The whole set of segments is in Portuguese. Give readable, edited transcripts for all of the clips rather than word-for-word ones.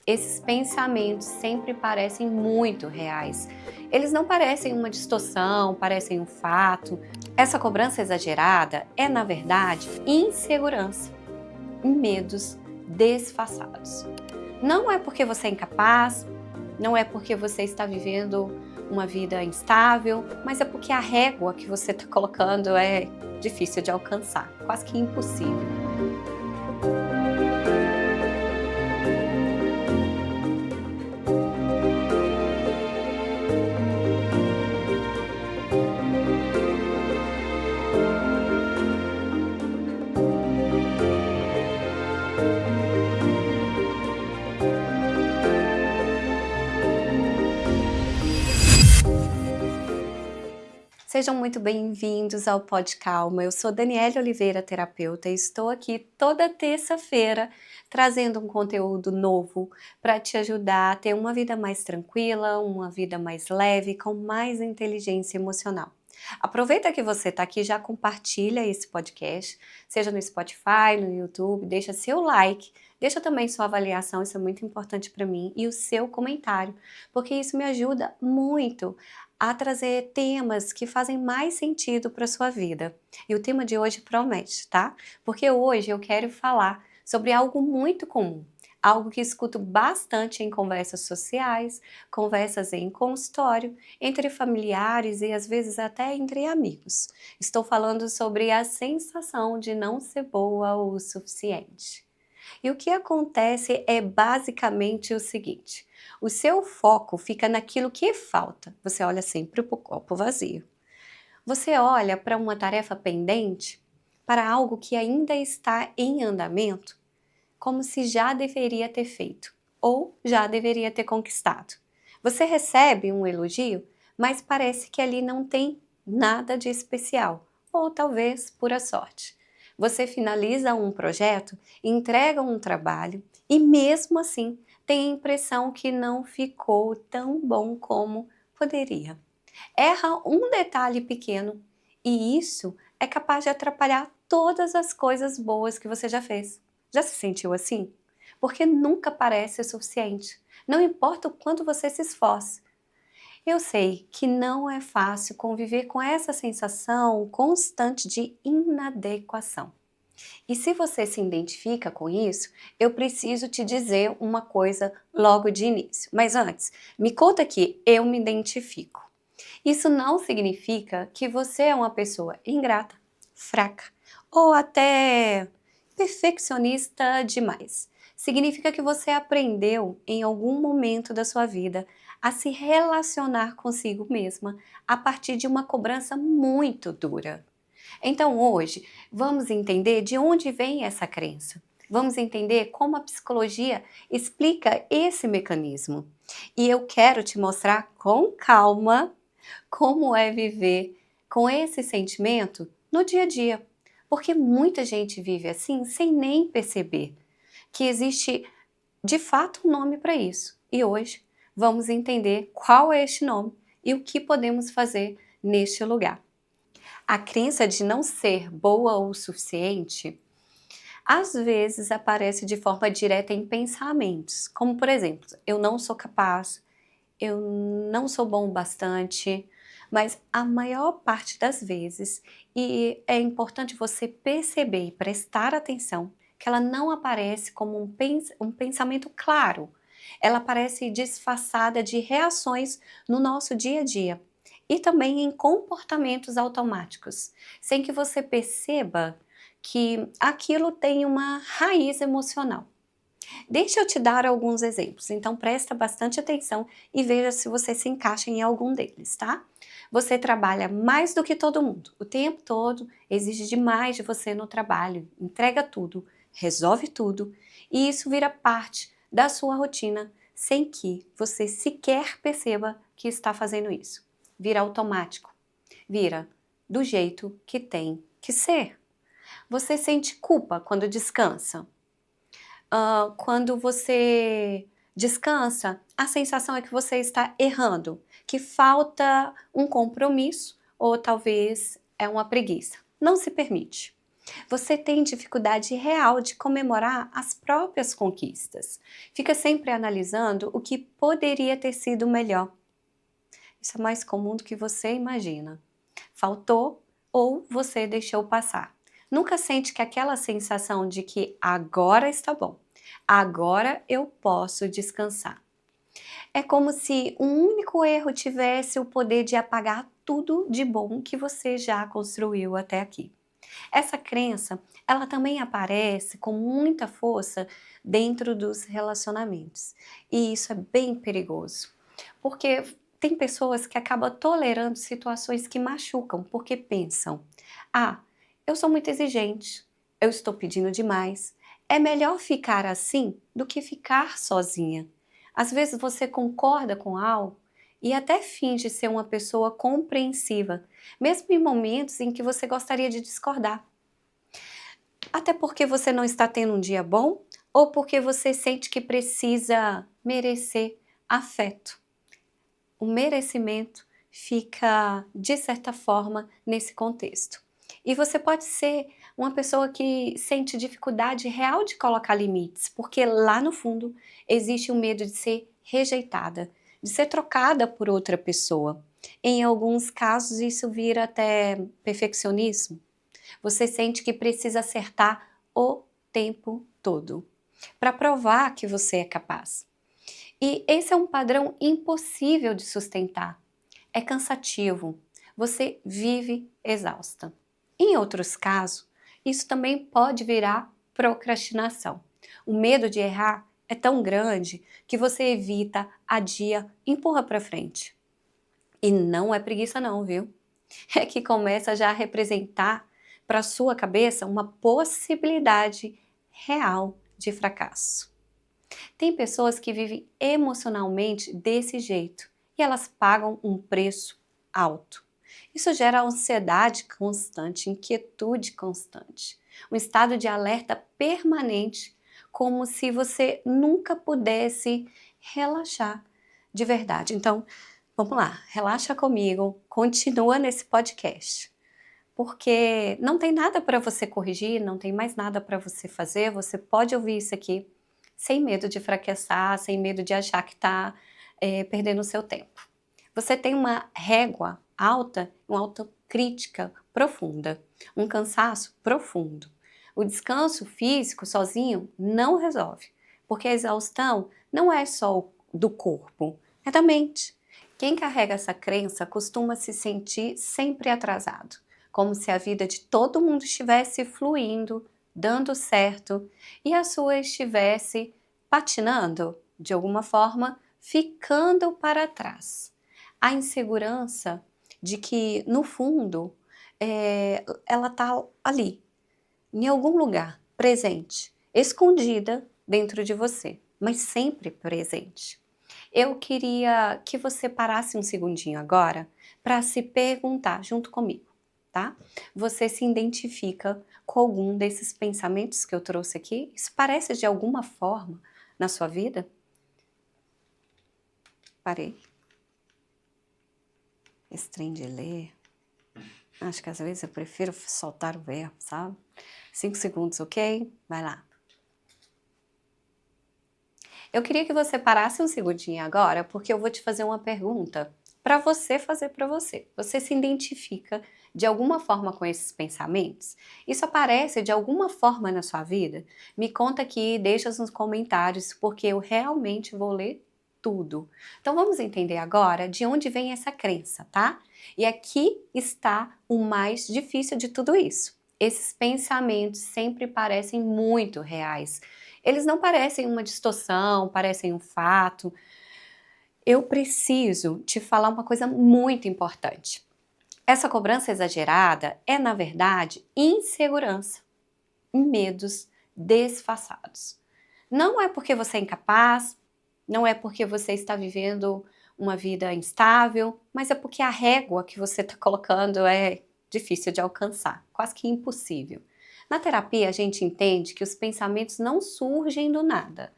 Esses pensamentos sempre parecem muito reais. Eles não parecem uma distorção, parecem um fato. Essa cobrança exagerada é, na verdade, insegurança e medos disfarçados. Não é porque você é incapaz, não é porque você está vivendo uma vida instável, mas é porque a régua que você está colocando é difícil de alcançar, quase que impossível. Sejam muito bem-vindos ao Pod Calma. Eu sou Daniele Oliveira, terapeuta, e estou aqui toda terça-feira trazendo um conteúdo novo para te ajudar a ter uma vida mais tranquila, uma vida mais leve, com mais inteligência emocional. Aproveita que você está aqui, já compartilha esse podcast, seja no Spotify, no YouTube, deixa seu like, deixa também sua avaliação, isso é muito importante para mim, e o seu comentário, porque isso me ajuda muito a trazer temas que fazem mais sentido para a sua vida. E o tema de hoje promete, tá? Porque hoje eu quero falar sobre algo muito comum, algo que escuto bastante em conversas sociais, conversas em consultório, entre familiares e às vezes até entre amigos. Estou falando sobre a sensação de não ser boa o suficiente. E o que acontece é basicamente o seguinte: o seu foco fica naquilo que falta. Você olha sempre para o copo vazio. Você olha para uma tarefa pendente, para algo que ainda está em andamento, como se já deveria ter feito ou já deveria ter conquistado. Você recebe um elogio, mas parece que ali não tem nada de especial, ou talvez pura sorte. Você finaliza um projeto, entrega um trabalho e mesmo assim tem a impressão que não ficou tão bom como poderia. Erra um detalhe pequeno e isso é capaz de atrapalhar todas as coisas boas que você já fez. Já se sentiu assim? Porque nunca parece o suficiente. Não importa o quanto você se esforce. Eu sei que não é fácil conviver com essa sensação constante de inadequação. E se você se identifica com isso, eu preciso te dizer uma coisa logo de início. Mas antes, me conta que eu me identifico. Isso não significa que você é uma pessoa ingrata, fraca ou até perfeccionista demais. Significa que você aprendeu em algum momento da sua vida a se relacionar consigo mesma a partir de uma cobrança muito dura. Então hoje, vamos entender de onde vem essa crença. Vamos entender como a psicologia explica esse mecanismo. E eu quero te mostrar com calma como é viver com esse sentimento no dia a dia. Porque muita gente vive assim sem nem perceber que existe de fato um nome para isso. E hoje vamos entender qual é este nome e o que podemos fazer neste lugar. A crença de não ser boa o suficiente às vezes aparece de forma direta em pensamentos, como por exemplo, eu não sou capaz, eu não sou bom o bastante, mas a maior parte das vezes, e é importante você perceber e prestar atenção, que ela não aparece como um pensamento claro, ela aparece disfarçada de reações no nosso dia a dia e também em comportamentos automáticos, sem que você perceba que aquilo tem uma raiz emocional. Deixa eu te dar alguns exemplos, então presta bastante atenção e veja se você se encaixa em algum deles, tá? Você trabalha mais do que todo mundo, o tempo todo, exige demais de você no trabalho, entrega tudo, resolve tudo e isso vira parte da sua rotina sem que você sequer perceba que está fazendo isso. Vira automático, vira do jeito que tem que ser. Você sente culpa quando descansa? Quando você descansa, a sensação é que você está errando, que falta um compromisso ou talvez é uma preguiça. Não se permite. Você tem dificuldade real de comemorar as próprias conquistas. Fica sempre analisando o que poderia ter sido melhor. Isso é mais comum do que você imagina. Faltou ou você deixou passar. Nunca sente que aquela sensação de que agora está bom, agora eu posso descansar. É como se um único erro tivesse o poder de apagar tudo de bom que você já construiu até aqui. Essa crença, ela também aparece com muita força dentro dos relacionamentos. E isso é bem perigoso, porque tem pessoas que acabam tolerando situações que machucam, porque pensam: ah, eu sou muito exigente, eu estou pedindo demais, é melhor ficar assim do que ficar sozinha. Às vezes você concorda com algo e até finge ser uma pessoa compreensiva, mesmo em momentos em que você gostaria de discordar. Até porque você não está tendo um dia bom ou porque você sente que precisa merecer afeto. O merecimento fica, de certa forma, nesse contexto. E você pode ser uma pessoa que sente dificuldade real de colocar limites, porque lá no fundo existe o medo de ser rejeitada, de ser trocada por outra pessoa. Em alguns casos isso vira até perfeccionismo. Você sente que precisa acertar o tempo todo para provar que você é capaz. E esse é um padrão impossível de sustentar. É cansativo. Você vive exausta. Em outros casos, isso também pode virar procrastinação. O medo de errar é tão grande que você evita, adia, empurra para frente. E não é preguiça não, viu? É que começa já a representar para sua cabeça uma possibilidade real de fracasso. Tem pessoas que vivem emocionalmente desse jeito e elas pagam um preço alto. Isso gera ansiedade constante, inquietude constante, um estado de alerta permanente, como se você nunca pudesse relaxar de verdade. Então, vamos lá, relaxa comigo, continua nesse podcast. Porque não tem nada para você corrigir, não tem mais nada para você fazer, você pode ouvir isso aqui sem medo de fracassar, sem medo de achar que está perdendo o seu tempo. Você tem uma régua alta, uma autocrítica profunda, um cansaço profundo. O descanso físico sozinho não resolve, porque a exaustão não é só do corpo, é da mente. Quem carrega essa crença costuma se sentir sempre atrasado, como se a vida de todo mundo estivesse fluindo, dando certo, e a sua estivesse patinando, de alguma forma, ficando para trás. A insegurança de que, no fundo, ela está ali, em algum lugar, presente, escondida dentro de você, mas sempre presente. Eu queria que você parasse um segundinho agora para se perguntar junto comigo, tá? Você se identifica com algum desses pensamentos que eu trouxe aqui? Isso parece de alguma forma na sua vida? Parei. Esse trem de ler. Acho que às vezes eu prefiro soltar o verbo, sabe? 5 segundos, ok? Vai lá. Eu queria que você parasse um segundinho agora, porque eu vou te fazer uma pergunta para você fazer para você. Você se identifica de alguma forma com esses pensamentos? Isso aparece de alguma forma na sua vida? Me conta aqui, deixa nos comentários, porque eu realmente vou ler tudo. Então vamos entender agora de onde vem essa crença, tá? E aqui está o mais difícil de tudo isso. Esses pensamentos sempre parecem muito reais. Eles não parecem uma distorção, parecem um fato. Eu preciso te falar uma coisa muito importante. Essa cobrança exagerada é, na verdade, insegurança, medos disfarçados. Não é porque você é incapaz, não é porque você está vivendo uma vida instável, mas é porque a régua que você está colocando é difícil de alcançar, quase que impossível. Na terapia, a gente entende que os pensamentos não surgem do nada.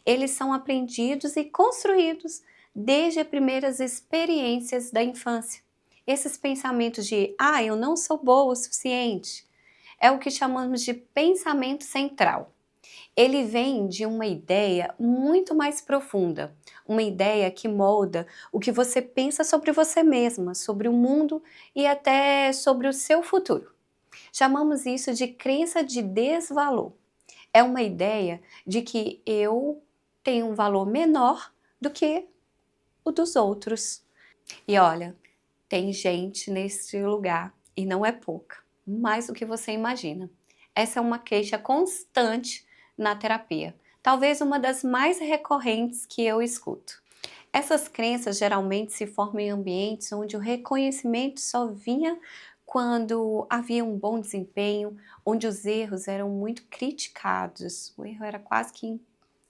Eles são aprendidos e construídos desde as primeiras experiências da infância. Esses pensamentos de, eu não sou boa o suficiente, É o que chamamos de pensamento central. Ele vem de uma ideia muito mais profunda, uma ideia que molda o que você pensa sobre você mesma, sobre o mundo e até sobre o seu futuro. Chamamos isso de crença de desvalor. É uma ideia de que eu tenho um valor menor do que o dos outros. E olha, tem gente nesse lugar, e não é pouca, mais do que você imagina. Essa é uma queixa constante na terapia, talvez uma das mais recorrentes que eu escuto. Essas crenças geralmente se formam em ambientes onde o reconhecimento só vinha quando havia um bom desempenho, onde os erros eram muito criticados. O erro era quase que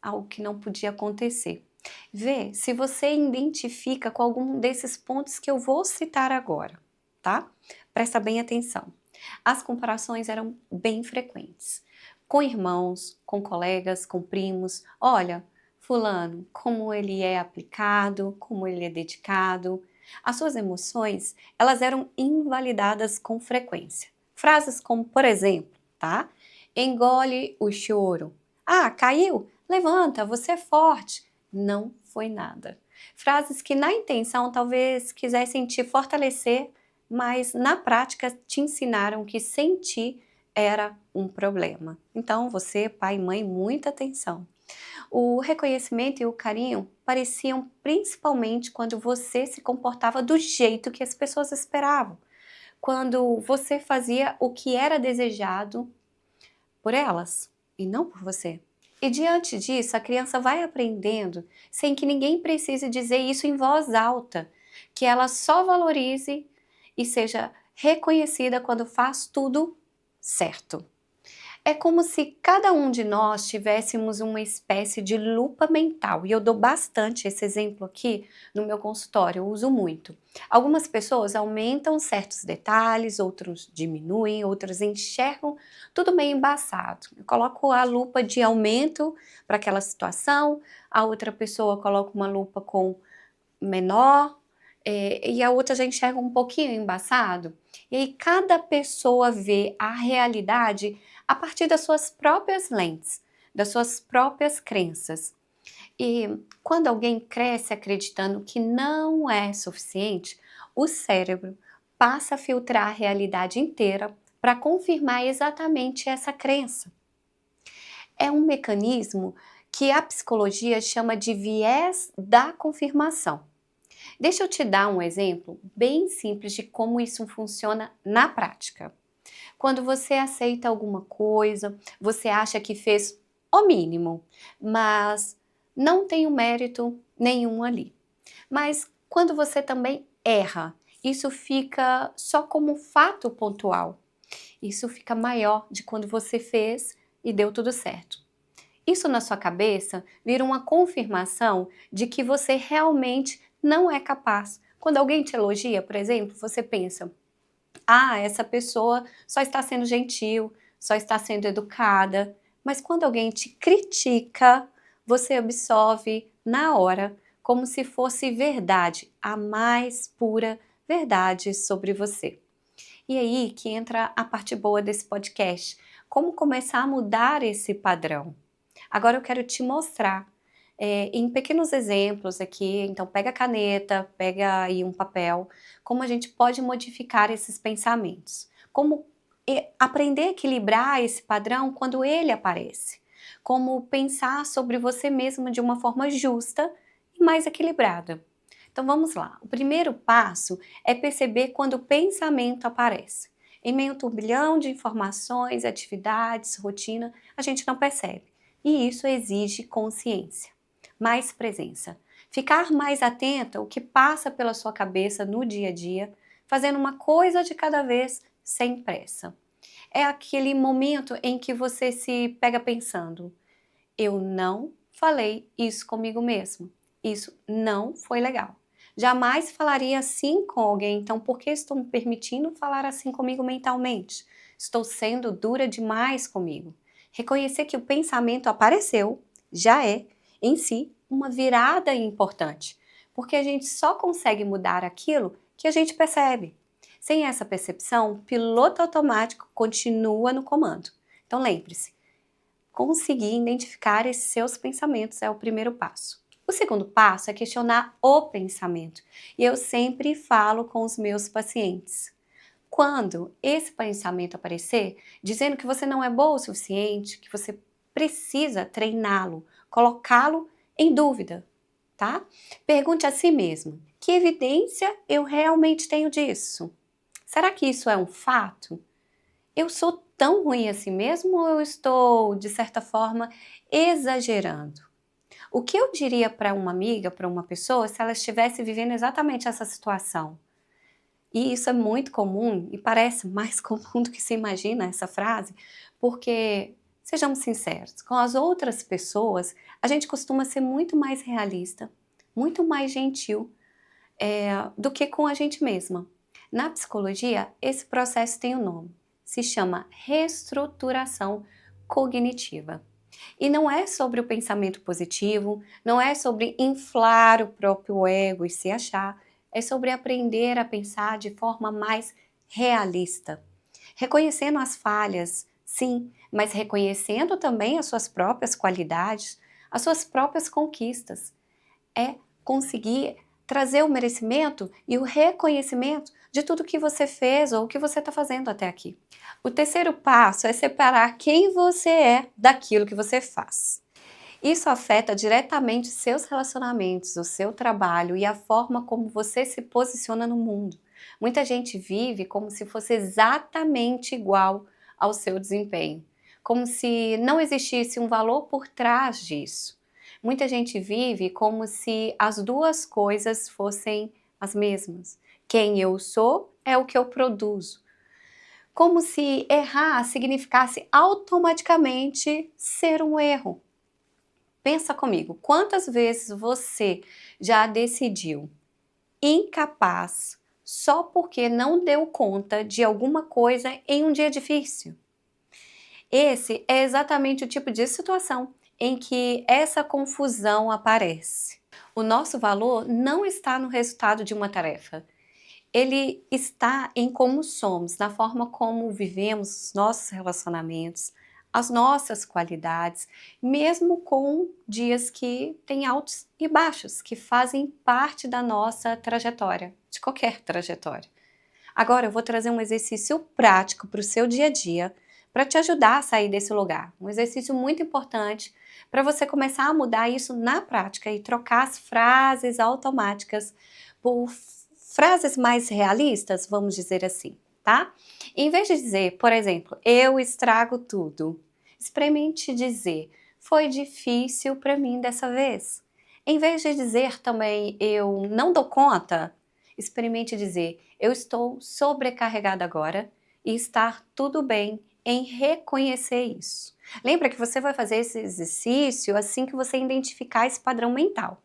algo que não podia acontecer. Vê se você identifica com algum desses pontos que eu vou citar agora, tá? Presta bem atenção. As comparações eram bem frequentes. Com irmãos, com colegas, com primos. Olha, fulano, como ele é aplicado, como ele é dedicado. As suas emoções, elas eram invalidadas com frequência. Frases como, por exemplo, tá? Engole o choro. Ah, caiu? Levanta, você é forte. Não foi nada. Frases que na intenção talvez quisessem te fortalecer, mas na prática te ensinaram que sentir era um problema. Então você, pai e mãe, muita atenção. O reconhecimento e o carinho pareciam principalmente quando você se comportava do jeito que as pessoas esperavam, quando você fazia o que era desejado por elas e não por você. E diante disso, a criança vai aprendendo sem que ninguém precise dizer isso em voz alta, que ela só valorize e seja reconhecida quando faz tudo certo. É como se cada um de nós tivéssemos uma espécie de lupa mental, e eu dou bastante esse exemplo aqui no meu consultório, eu uso muito. Algumas pessoas aumentam certos detalhes, outros diminuem, outros enxergam tudo meio embaçado. Eu coloco a lupa de aumento para aquela situação, a outra pessoa coloca uma lupa com menor, e a outra já enxerga um pouquinho embaçado. E aí cada pessoa vê a realidade a partir das suas próprias lentes, das suas próprias crenças. E quando alguém cresce acreditando que não é suficiente, o cérebro passa a filtrar a realidade inteira para confirmar exatamente essa crença. É um mecanismo que a psicologia chama de viés da confirmação. Deixa eu te dar um exemplo bem simples de como isso funciona na prática. Quando você aceita alguma coisa, você acha que fez o mínimo, mas não tem um mérito nenhum ali. Mas quando você também erra, isso fica só como fato pontual. Isso fica maior de quando você fez e deu tudo certo. Isso na sua cabeça vira uma confirmação de que você realmente não é capaz. Quando alguém te elogia, por exemplo, você pensa: ah, essa pessoa só está sendo gentil, só está sendo educada. Mas quando alguém te critica, você absorve na hora, como se fosse verdade, a mais pura verdade sobre você. E aí que entra a parte boa desse podcast. Como começar a mudar esse padrão? Agora eu quero te mostrar em pequenos exemplos aqui, então pega a caneta, pega aí um papel, como a gente pode modificar esses pensamentos. Como aprender a equilibrar esse padrão quando ele aparece. Como pensar sobre você mesmo de uma forma justa e mais equilibrada. Então vamos lá. O primeiro passo é perceber quando o pensamento aparece. Em meio a um turbilhão de informações, atividades, rotina, a gente não percebe. E isso exige consciência, mais presença. Ficar mais atenta ao que passa pela sua cabeça no dia a dia, fazendo uma coisa de cada vez sem pressa. É aquele momento em que você se pega pensando: eu não falei isso comigo mesmo. Isso não foi legal. Jamais falaria assim com alguém, então por que estou me permitindo falar assim comigo mentalmente? Estou sendo dura demais comigo. Reconhecer que o pensamento apareceu já é, em si, uma virada importante, porque a gente só consegue mudar aquilo que a gente percebe. Sem essa percepção, o piloto automático continua no comando. Então lembre-se, conseguir identificar esses seus pensamentos é o primeiro passo. O segundo passo é questionar o pensamento. E eu sempre falo com os meus pacientes. Quando esse pensamento aparecer, dizendo que você não é boa o suficiente, que você precisa treiná-lo, colocá-lo em dúvida, tá? Pergunte a si mesmo, que evidência eu realmente tenho disso? Será que isso é um fato? Eu sou tão ruim assim mesmo ou eu estou, de certa forma, exagerando? O que eu diria para uma amiga, para uma pessoa, se ela estivesse vivendo exatamente essa situação? E isso é muito comum e parece mais comum do que se imagina essa frase, porque, sejamos sinceros, com as outras pessoas, a gente costuma ser muito mais realista, muito mais gentil, do que com a gente mesma. Na psicologia, esse processo tem um nome, se chama reestruturação cognitiva. E não é sobre o pensamento positivo, não é sobre inflar o próprio ego e se achar, é sobre aprender a pensar de forma mais realista. Reconhecendo as falhas, sim, mas reconhecendo também as suas próprias qualidades, as suas próprias conquistas. É conseguir trazer o merecimento e o reconhecimento de tudo que você fez ou que você está fazendo até aqui. O terceiro passo é separar quem você é daquilo que você faz. Isso afeta diretamente seus relacionamentos, o seu trabalho e a forma como você se posiciona no mundo. Muita gente vive como se fosse exatamente igual ao seu desempenho, como se não existisse um valor por trás disso. Muita gente vive como se as duas coisas fossem as mesmas. Quem eu sou é o que eu produzo. Como se errar significasse automaticamente ser um erro. Pensa comigo, quantas vezes você já decidiu incapaz só porque não deu conta de alguma coisa em um dia difícil? Esse é exatamente o tipo de situação em que essa confusão aparece. O nosso valor não está no resultado de uma tarefa. Ele está em como somos, na forma como vivemos os nossos relacionamentos, as nossas qualidades, mesmo com dias que têm altos e baixos, que fazem parte da nossa trajetória, de qualquer trajetória. Agora eu vou trazer um exercício prático para o seu dia a dia, para te ajudar a sair desse lugar. Um exercício muito importante para você começar a mudar isso na prática e trocar as frases automáticas por frases mais realistas, vamos dizer assim, tá? Em vez de dizer, por exemplo, eu estrago tudo, experimente dizer, foi difícil para mim dessa vez. Em vez de dizer também, eu não dou conta, experimente dizer, eu estou sobrecarregada agora e está tudo bem em reconhecer isso. Lembra que você vai fazer esse exercício assim que você identificar esse padrão mental.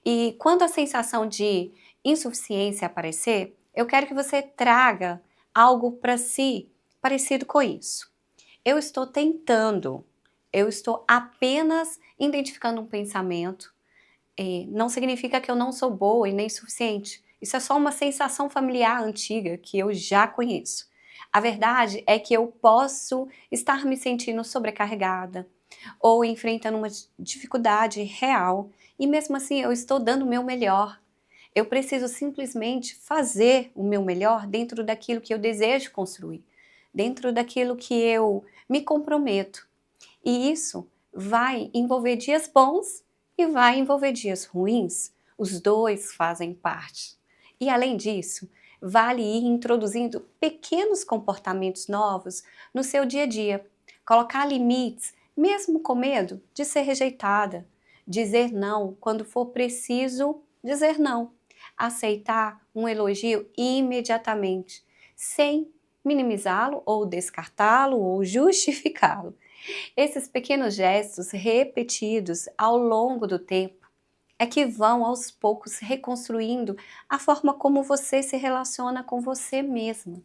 E quando a sensação de insuficiência aparecer, eu quero que você traga algo para si parecido com isso. Eu estou tentando, eu estou apenas identificando um pensamento, não significa que eu não sou boa e nem suficiente. Isso é só uma sensação familiar antiga que eu já conheço. A verdade é que eu posso estar me sentindo sobrecarregada ou enfrentando uma dificuldade real e mesmo assim eu estou dando o meu melhor. Eu preciso simplesmente fazer o meu melhor dentro daquilo que eu desejo construir, dentro daquilo que eu me comprometo. E isso vai envolver dias bons e vai envolver dias ruins. Os dois fazem parte. E além disso, vale ir introduzindo pequenos comportamentos novos no seu dia a dia. Colocar limites, mesmo com medo de ser rejeitada. Dizer não quando for preciso dizer não. Aceitar um elogio imediatamente, sem minimizá-lo ou descartá-lo ou justificá-lo. Esses pequenos gestos repetidos ao longo do tempo é que vão aos poucos reconstruindo a forma como você se relaciona com você mesma.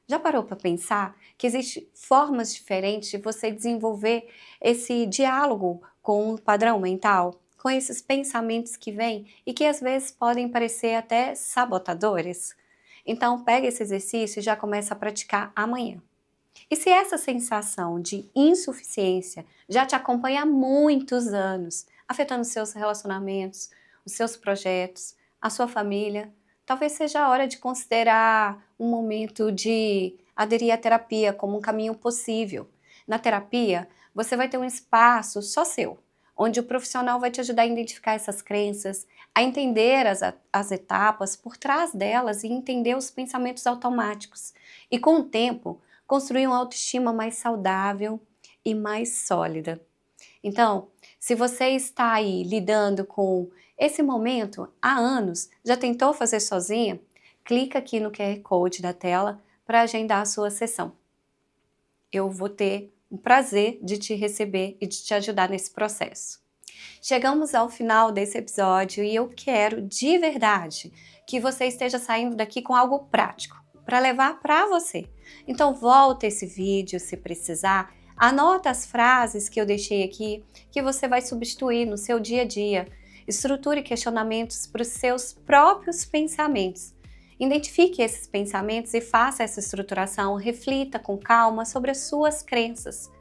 Já parou para pensar que existem formas diferentes de você desenvolver esse diálogo com o padrão mental? Com esses pensamentos que vêm e que às vezes podem parecer até sabotadores? Então pega esse exercício e já começa a praticar amanhã. E se essa sensação de insuficiência já te acompanha há muitos anos, afetando os seus relacionamentos, os seus projetos, a sua família, talvez seja a hora de considerar um momento de aderir à terapia como um caminho possível. Na terapia, você vai ter um espaço só seu, onde o profissional vai te ajudar a identificar essas crenças, a entender as etapas por trás delas e entender os pensamentos automáticos. E com o tempo, construir uma autoestima mais saudável e mais sólida. Então, se você está aí lidando com esse momento há anos, já tentou fazer sozinha? Clica aqui no QR Code da tela para agendar a sua sessão. Eu vou ter o prazer de te receber e de te ajudar nesse processo. Chegamos ao final desse episódio e eu quero de verdade que você esteja saindo daqui com algo prático para levar para você. Então volta esse vídeo se precisar, anota as frases que eu deixei aqui que você vai substituir no seu dia a dia. Estruture questionamentos para os seus próprios pensamentos. Identifique esses pensamentos e faça essa estruturação, reflita com calma sobre as suas crenças.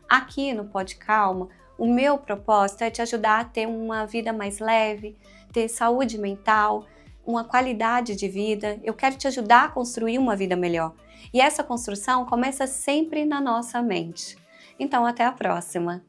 Aqui no Pod Calma, o meu propósito é te ajudar a ter uma vida mais leve, ter saúde mental, uma qualidade de vida. Eu quero te ajudar a construir uma vida melhor. E essa construção começa sempre na nossa mente. Então, até a próxima!